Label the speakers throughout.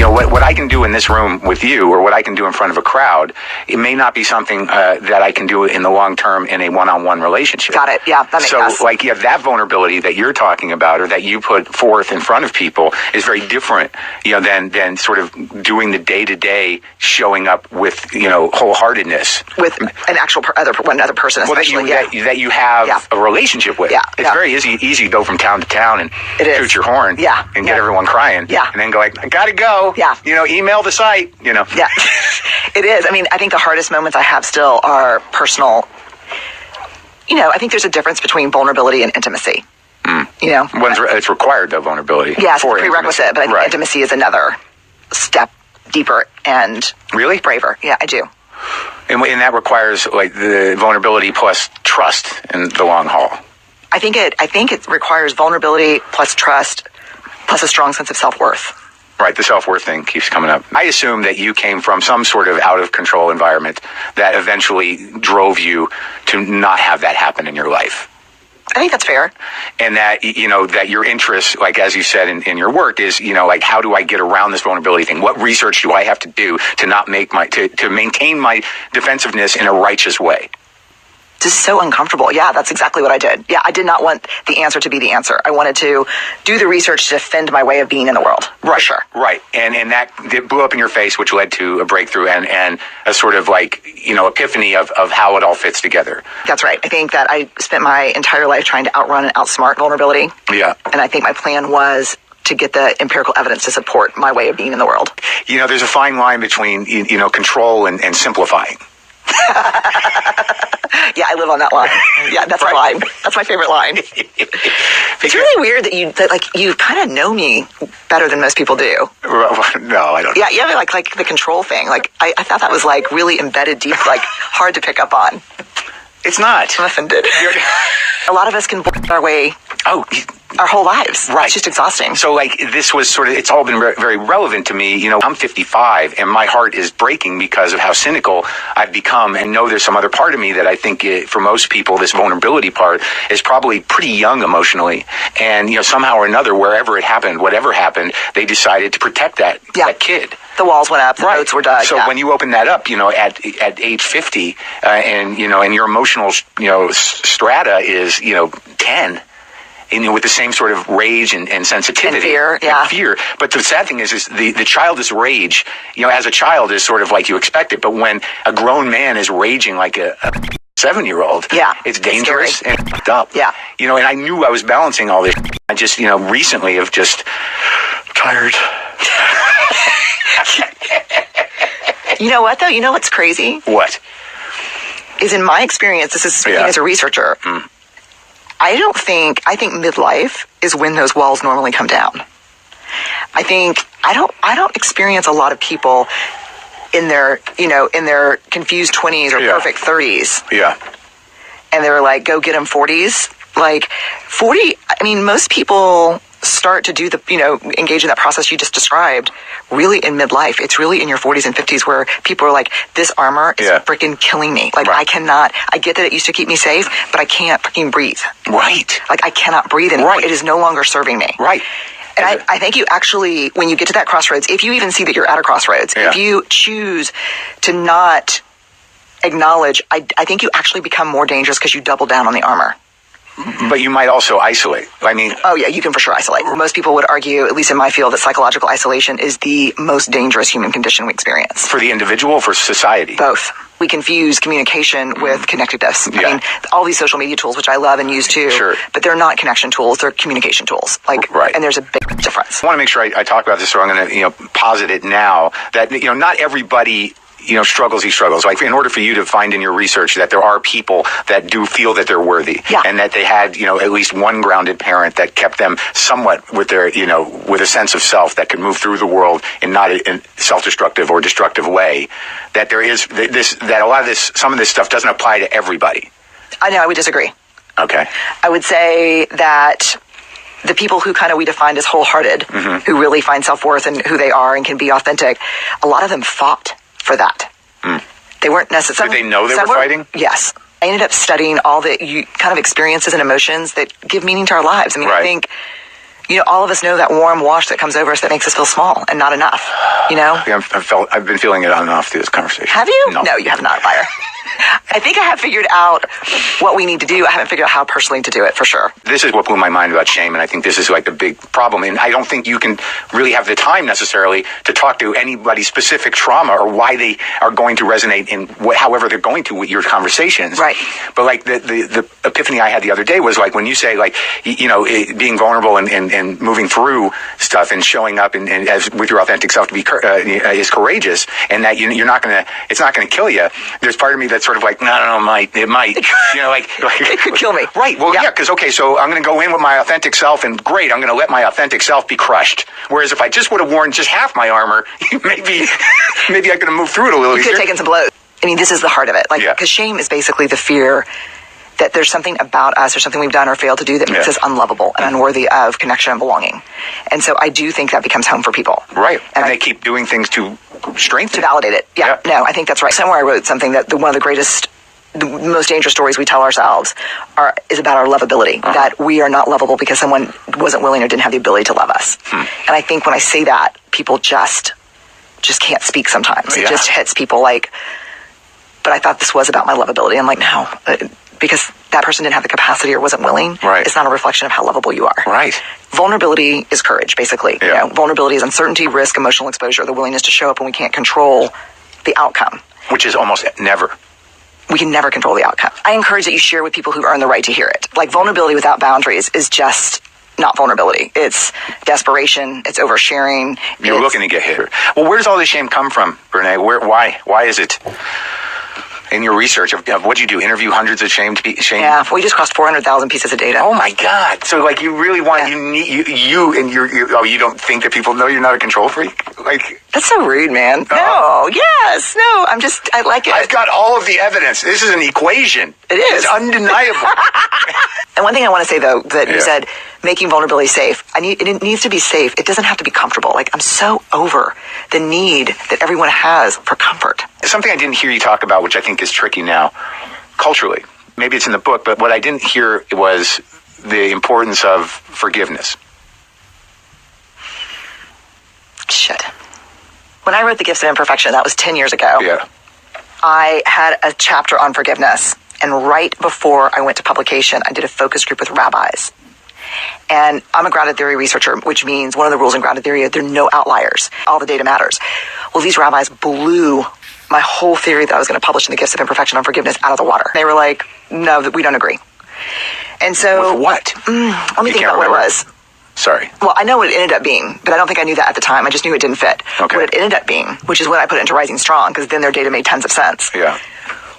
Speaker 1: what I can do in this room with you, or what I can do in front of a crowd, it may not be something that I can do in the long term in a one-on-one relationship.
Speaker 2: Got it. Yeah, that makes sense.
Speaker 1: So, that vulnerability that you're talking about, or that you put forth in front of people, is very different, than sort of doing the day-to-day showing up with, wholeheartedness
Speaker 2: with an actual another person, especially.
Speaker 1: That you have a relationship with.
Speaker 2: Yeah.
Speaker 1: It's very easy to go from town to town and toot your horn.
Speaker 2: Yeah.
Speaker 1: And get everyone crying.
Speaker 2: Yeah.
Speaker 1: And then go I gotta go.
Speaker 2: Yeah.
Speaker 1: Email the site.
Speaker 2: Yeah. It is. I mean, I think the hardest moments I have still are personal. I think there's a difference between vulnerability and intimacy.
Speaker 1: It's required, though, vulnerability.
Speaker 2: Yeah, it's a prerequisite, but I think intimacy is another step deeper and
Speaker 1: really
Speaker 2: braver. Yeah, I do.
Speaker 1: And that requires the vulnerability plus trust in the long haul.
Speaker 2: I think it requires vulnerability plus trust plus a strong sense of self-worth.
Speaker 1: Right, the self-worth thing keeps coming up. I assume that you came from some sort of out-of-control environment that eventually drove you to not have that happen in your life.
Speaker 2: I think that's fair.
Speaker 1: And that, that your interest, as you said in your work, is, how do I get around this vulnerability thing? What research do I have to do to not make to maintain my defensiveness in a righteous way?
Speaker 2: This is so uncomfortable. Yeah, that's exactly what I did. Yeah, I did not want the answer to be the answer. I wanted to do the research to defend my way of being in the world.
Speaker 1: Right,
Speaker 2: for sure.
Speaker 1: Right. And that it blew up in your face, which led to a breakthrough and a sort of epiphany of how it all fits together.
Speaker 2: That's right. I think that I spent my entire life trying to outrun and outsmart vulnerability.
Speaker 1: Yeah.
Speaker 2: And I think my plan was to get the empirical evidence to support my way of being in the world.
Speaker 1: There's a fine line between, control and simplifying.
Speaker 2: Yeah, I live on that line. Yeah, that's my line. That's my favorite line. It's really weird that you kind of know me better than most people do.
Speaker 1: No, I don't.
Speaker 2: Yeah, like the control thing. I thought that was really embedded deep, hard to pick up on.
Speaker 1: It's not.
Speaker 2: I'm offended. A lot of us can bullshit our way. Our whole lives.
Speaker 1: Right.
Speaker 2: It's just exhausting.
Speaker 1: So this was it's all been very relevant to me. I'm 55 and my heart is breaking because of how cynical I've become, and know there's some other part of me that I think for most people, this vulnerability part is probably pretty young emotionally. And, somehow or another, wherever it happened, whatever happened, they decided to protect that kid.
Speaker 2: The walls went up, the boats were dug.
Speaker 1: So when you open that up, at age 50, and your emotional, strata is, 10, with the same sort of rage and sensitivity.
Speaker 2: And fear,
Speaker 1: And fear. But the sad thing is the childish rage, as a child is sort of you expect it. But when a grown man is raging like a 7-year-old, it's dangerous and fucked up.
Speaker 2: Yeah.
Speaker 1: And I knew I was balancing all this. I just, recently have just tired.
Speaker 2: You know what, though? You know what's crazy?
Speaker 1: What?
Speaker 2: Is in my experience, this is speaking as a researcher, I think midlife is when those walls normally come down. I don't experience a lot of people in their confused 20s or perfect 30s.
Speaker 1: Yeah.
Speaker 2: And they're go get them 40s. 40, most people start to do engage in that process you just described really in midlife. It's really in your 40s and 50s where people are this armor is freaking killing me. I get that it used to keep me safe, but I can't freaking breathe.
Speaker 1: Right.
Speaker 2: I cannot breathe anymore.
Speaker 1: Right.
Speaker 2: It is no longer serving me.
Speaker 1: Right.
Speaker 2: And I think you actually, when you get to that crossroads, if you even see that you're at a crossroads, if you choose to not acknowledge, I think you actually become more dangerous because you double down on the armor.
Speaker 1: But you might also isolate.
Speaker 2: Oh yeah, you can for sure isolate. Most people would argue, at least in my field, that psychological isolation is the most dangerous human condition we experience.
Speaker 1: For the individual, for society?
Speaker 2: Both. We confuse communication with connectedness.
Speaker 1: Yeah.
Speaker 2: All these social media tools, which I love and use too, but they're not connection tools, they're communication tools.
Speaker 1: Right.
Speaker 2: And there's a big difference.
Speaker 1: I want to make sure I talk about this, so I'm going to, posit it now, that, not everybody struggles these struggles. In order for you to find in your research that there are people that do feel that they're worthy, and that they had, at least one grounded parent that kept them somewhat with their, with a sense of self that could move through the world in not a self-destructive or destructive way, that there is that a lot of this, some of this stuff doesn't apply to everybody.
Speaker 2: I know, I would disagree.
Speaker 1: Okay.
Speaker 2: I would say that the people who we define as wholehearted, who really find self-worth in who they are and can be authentic, a lot of them fought for that. They weren't necessarily.
Speaker 1: Did they know they were fighting?
Speaker 2: Yes. I ended up studying all the experiences and emotions that give meaning to our lives. I think all of us know that warm wash that comes over us that makes us feel small and not enough,
Speaker 1: Yeah, I've been feeling it on and off through this conversation.
Speaker 2: Have you?
Speaker 1: No,
Speaker 2: you have not, liar. I think I have figured out what we need to do. I haven't figured out how personally to do it, for sure.
Speaker 1: This is what blew my mind about shame, and I think this is like the big problem. And I don't think you can really have the time necessarily to talk to anybody's specific trauma or why they are going to resonate in however they're going to with your conversations.
Speaker 2: Right.
Speaker 1: But like the epiphany I had the other day was like when you say like, being vulnerable and moving through stuff and showing up and as with your authentic self to be is courageous, and that it's not gonna kill you. There's part of me that's sort of like, no, it might,
Speaker 2: it could kill me.
Speaker 1: Right. Well, yeah, because so I'm going to go in with my authentic self, and great, I'm going to let my authentic self be crushed. Whereas if I just would have worn just half my armor, maybe I could have moved through it a little easier.
Speaker 2: You could have taken some blows. I mean, this is the heart of it. Because shame is basically the fear that there's something about us or something we've done or failed to do that makes us unlovable and unworthy of connection and belonging. And so I do think that becomes home for people.
Speaker 1: Right. And they keep doing things to strengthen
Speaker 2: to validate it. Yeah. No, I think that's right. Somewhere I wrote something that one of the most dangerous stories we tell ourselves is about our lovability, that we are not lovable because someone wasn't willing or didn't have the ability to love us. And I think when I say that, people just can't speak sometimes. It just hits people like, but I thought this was about my lovability. I'm like, no, because that person didn't have the capacity or wasn't willing.
Speaker 1: Right.
Speaker 2: It's not a reflection of how lovable you are.
Speaker 1: Right.
Speaker 2: Vulnerability is courage, basically.
Speaker 1: Yeah.
Speaker 2: Vulnerability is uncertainty, risk, emotional exposure, the willingness to show up when we can't control the outcome.
Speaker 1: Which is almost never.
Speaker 2: We can never control the outcome. I encourage that you share with people who earn the right to hear it. Like, vulnerability without boundaries is just not vulnerability. It's desperation. It's oversharing.
Speaker 1: You're looking to get hit. Well, where does all this shame come from, Brené? Why is it? In your research of what do you do? Interview hundreds of shame?
Speaker 2: Yeah, we just crossed 400,000 pieces of data.
Speaker 1: Oh my God! So like, you really want you don't think that people know you're not a control freak? Like,
Speaker 2: that's so rude, man. No, yes, no. I like it.
Speaker 1: I've got all of the evidence. This is an equation.
Speaker 2: It is.
Speaker 1: It's undeniable.
Speaker 2: And one thing I want to say though, that you said making vulnerability safe. It needs to be safe. It doesn't have to be comfortable. Like, I'm so over the need that everyone has for comfort.
Speaker 1: Something I didn't hear you talk about, which I think is tricky now, culturally. Maybe it's in the book, but what I didn't hear was the importance of forgiveness.
Speaker 2: Shit. When I wrote The Gifts of Imperfection, that was 10 years ago.
Speaker 1: Yeah.
Speaker 2: I had a chapter on forgiveness. And right before I went to publication, I did a focus group with rabbis. And I'm a grounded theory researcher, which means one of the rules in grounded theory is there are no outliers. All the data matters. Well, these rabbis blew my whole theory that I was going to publish in The Gifts of Imperfection on forgiveness out of the water. They were like, no, we don't agree. And so...
Speaker 1: With what?
Speaker 2: Let me think about what it was.
Speaker 1: Sorry.
Speaker 2: Well, I know what it ended up being, but I don't think I knew that at the time. I just knew it didn't fit.
Speaker 1: Okay.
Speaker 2: What it ended up being, which is when I put it into Rising Strong, because then their data made tons of sense,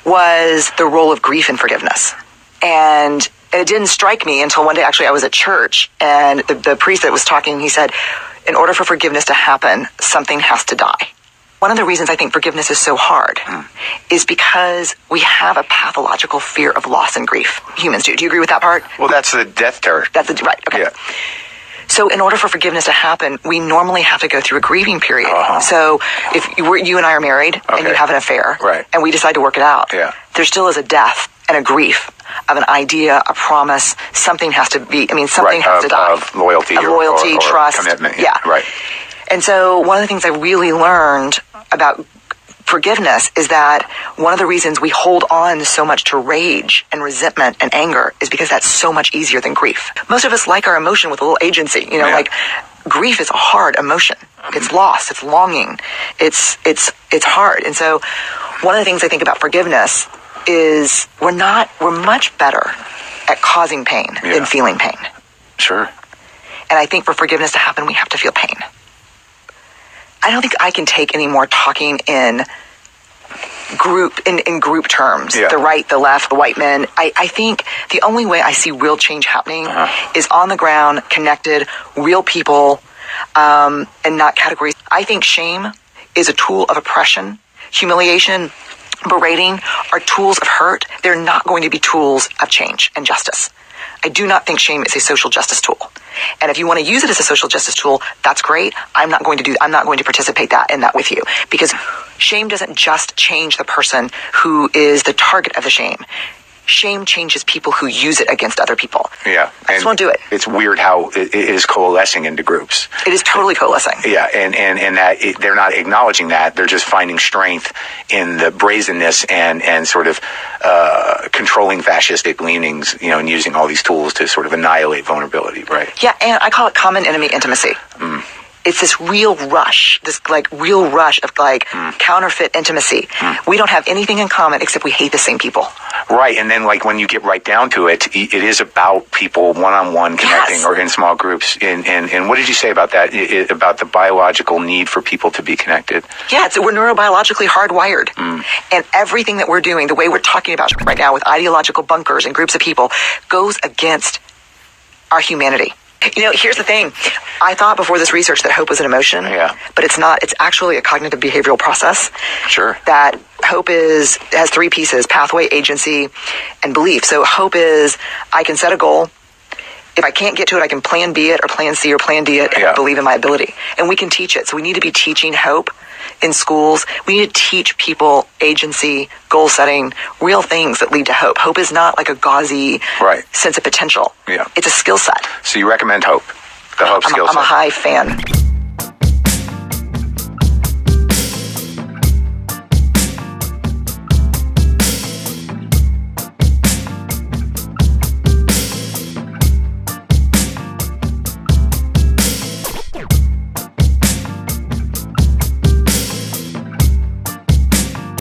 Speaker 2: was the role of grief in forgiveness. And it didn't strike me until one day, actually, I was at church, and the priest that was talking, he said, in order for forgiveness to happen, something has to die. One of the reasons I think forgiveness is so hard is because we have a pathological fear of loss and grief. Humans do. Do you agree with that part?
Speaker 1: Well, that's the death terror.
Speaker 2: Right, okay.
Speaker 1: Yeah.
Speaker 2: So in order for forgiveness to happen, we normally have to go through a grieving period. So if you and I are married and you have an affair, and we decide to work it out, there still is a death and a grief of an idea, a promise. Something has to be, something has to die.
Speaker 1: Of loyalty.
Speaker 2: Or trust.
Speaker 1: Commitment.
Speaker 2: Yeah.
Speaker 1: Right.
Speaker 2: And so one of the things I really learned about forgiveness is that one of the reasons we hold on so much to rage and resentment and anger is because that's so much easier than grief. Most of us like our emotion with a little agency, like grief is a hard emotion. It's loss, it's longing, it's hard. And so one of the things I think about forgiveness is we're much better at causing pain than feeling pain.
Speaker 1: Sure.
Speaker 2: And I think for forgiveness to happen, we have to feel pain. I don't think I can take any more talking in group terms. The right, the left, the white men. I think the only way I see real change happening is on the ground, connected, real people, and not categories. I think shame is a tool of oppression. Humiliation, berating are tools of hurt. They're not going to be tools of change and justice. I do not think shame is a social justice tool. And if you want to use it as a social justice tool, that's great. I'm not going to participate in that with you, because shame doesn't just change the person who is the target of the shame. Shame changes people who use it against other people.
Speaker 1: Yeah.
Speaker 2: I just won't do it.
Speaker 1: It's weird how it is coalescing into groups.
Speaker 2: It is totally coalescing.
Speaker 1: Yeah, and that they're not acknowledging that. They're just finding strength in the brazenness and sort of controlling fascistic leanings, and using all these tools to sort of annihilate vulnerability, right?
Speaker 2: Yeah, and I call it common enemy intimacy. It's this real rush of counterfeit intimacy. We don't have anything in common except we hate the same people.
Speaker 1: Right, and then when you get right down to it, it is about people one-on-one connecting or in small groups. And what did you say about that, about the biological need for people to be connected?
Speaker 2: Yeah, we're neurobiologically hardwired. And everything that we're doing, the way we're talking about right now with ideological bunkers and groups of people, goes against our humanity. Here's the thing. I thought before this research that hope was an emotion, but it's not. It's actually a cognitive behavioral process.
Speaker 1: Sure.
Speaker 2: That hope has three pieces: pathway, agency, and belief. So hope is I can set a goal. If I can't get to it, I can plan B it or plan C or plan D it and believe in my ability. And we can teach it. So we need to be teaching hope in schools. We need to teach people agency, goal setting, real things that lead to hope. Hope is not like a gauzy sense of potential.
Speaker 1: Yeah.
Speaker 2: It's a skill set.
Speaker 1: So you recommend hope, the hope skill set.
Speaker 2: I'm a high fan.